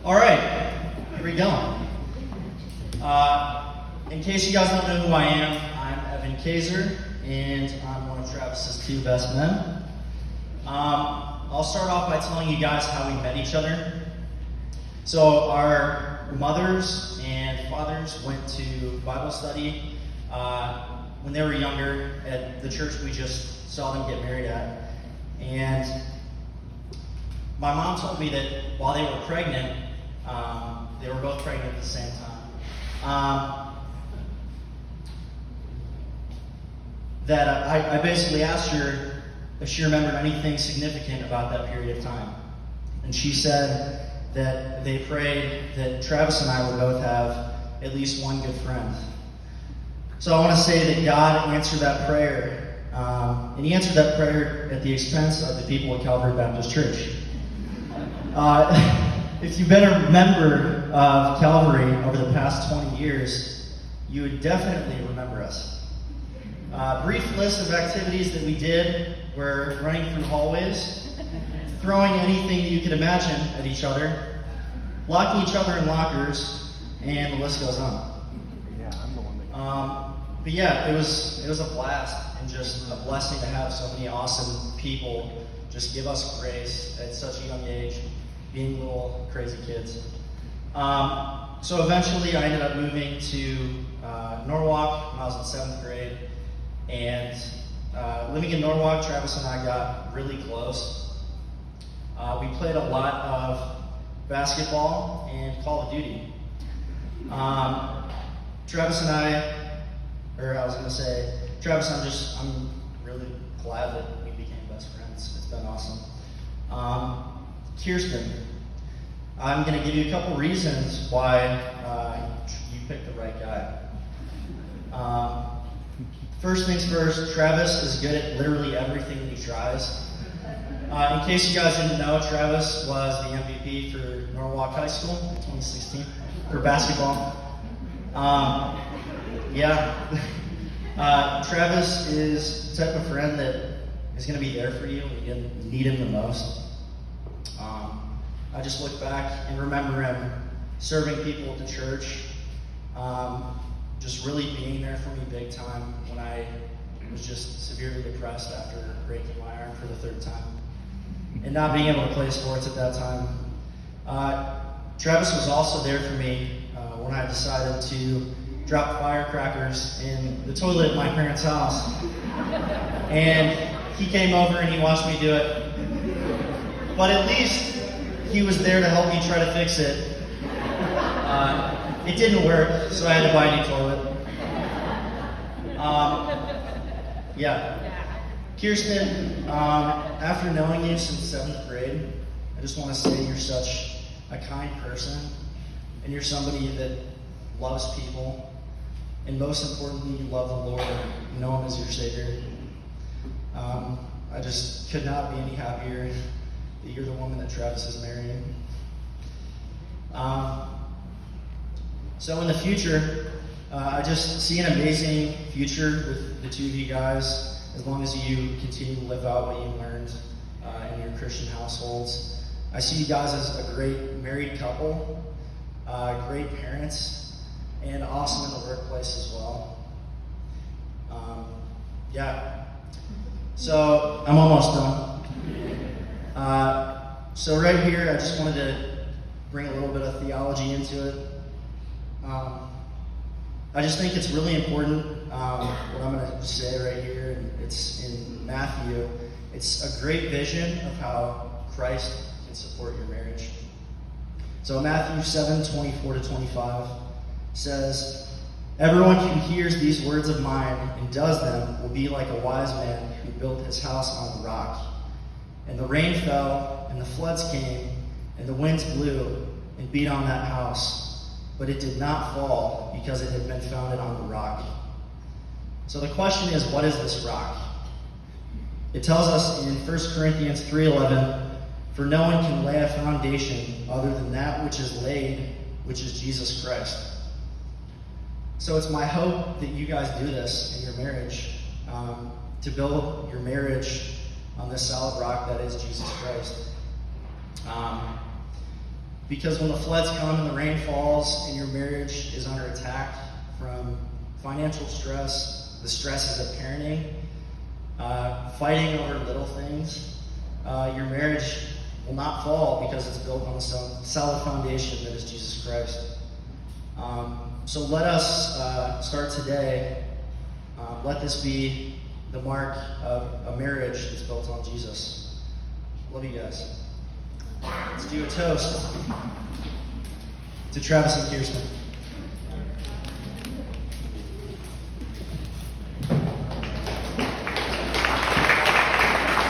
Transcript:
All right, here we go. In case you guys don't know who I am, I'm Evan Kaiser, and I'm one of Travis's two best men. I'll start off by telling you guys how we met each other. So our mothers and fathers went to Bible study when they were younger at the church we just saw them get married at. And my mom told me that while they were pregnant, they were both pregnant at the same time, that I basically asked her if she remembered anything significant about that period of time. And she said that they prayed that Travis and I would both have at least one good friend. So I want to say that God answered that prayer, and He answered that prayer at the expense of the people at Calvary Baptist Church. If you've been a member of Calvary over the past 20 years, you would definitely remember us. Brief list of activities that we did were running through hallways, throwing anything you could imagine at each other, locking each other in lockers, and the list goes on. Yeah, I'm the one that... But yeah, it was a blast and just a blessing to have so many awesome people just give us grace at such a young age, being little crazy kids. So eventually I ended up moving to Norwalk when I was in 7th grade. And living in Norwalk, Travis and I got really close. We played a lot of basketball and Call of Duty. Travis and I'm really glad that we became best friends. It's been awesome. Kirsten, I'm going to give you a couple reasons why you picked the right guy. First things first, Travis is good at literally everything that he tries. In case you guys didn't know, Travis was the MVP for Norwalk High School in 2016 for basketball. Travis is the type of friend that is going to be there for you when you need him the most. I just look back and remember him serving people at the church, just really being there for me big time when I was just severely depressed after breaking my arm for the 3rd time and not being able to play sports at that time. Travis was also there for me when I decided to drop firecrackers in the toilet at my parents' house. And he came over and he watched me do it. But at least he was there to help me try to fix it. It didn't work, so I had to buy a new toilet. Kirsten, after knowing you since 7th grade, I just want to say you're such a kind person, and you're somebody that loves people, and most importantly, you love the Lord and know Him as your Savior. I just could not be any happier that you're the woman that Travis is marrying. So in the future, I just see an amazing future with the two of you guys, as long as you continue to live out what you learned in your Christian households. I see you guys as a great married couple, great parents, and awesome in the workplace as well. So I'm almost done. So right here, I just wanted to bring a little bit of theology into it. I just think it's really important what I'm going to say right here, and it's in Matthew. It's a great vision of how Christ can support your marriage. So Matthew 7:24-25 says, "Everyone who hears these words of mine and does them will be like a wise man who built his house on the rock. And the rain fell, and the floods came, and the winds blew and beat on that house. But it did not fall because it had been founded on the rock." So the question is, what is this rock? It tells us in 1 Corinthians 3:11, "For no one can lay a foundation other than that which is laid, which is Jesus Christ." So it's my hope that you guys do this in your marriage, to build your marriage on this solid rock that is Jesus Christ. Because when the floods come and the rain falls and your marriage is under attack from financial stress, the stresses of parenting, fighting over little things, your marriage will not fall because it's built on a solid foundation that is Jesus Christ. So let us start today. Let this be the mark of a marriage that's built on Jesus. Love you guys. Let's do a toast to Travis and Kirsten.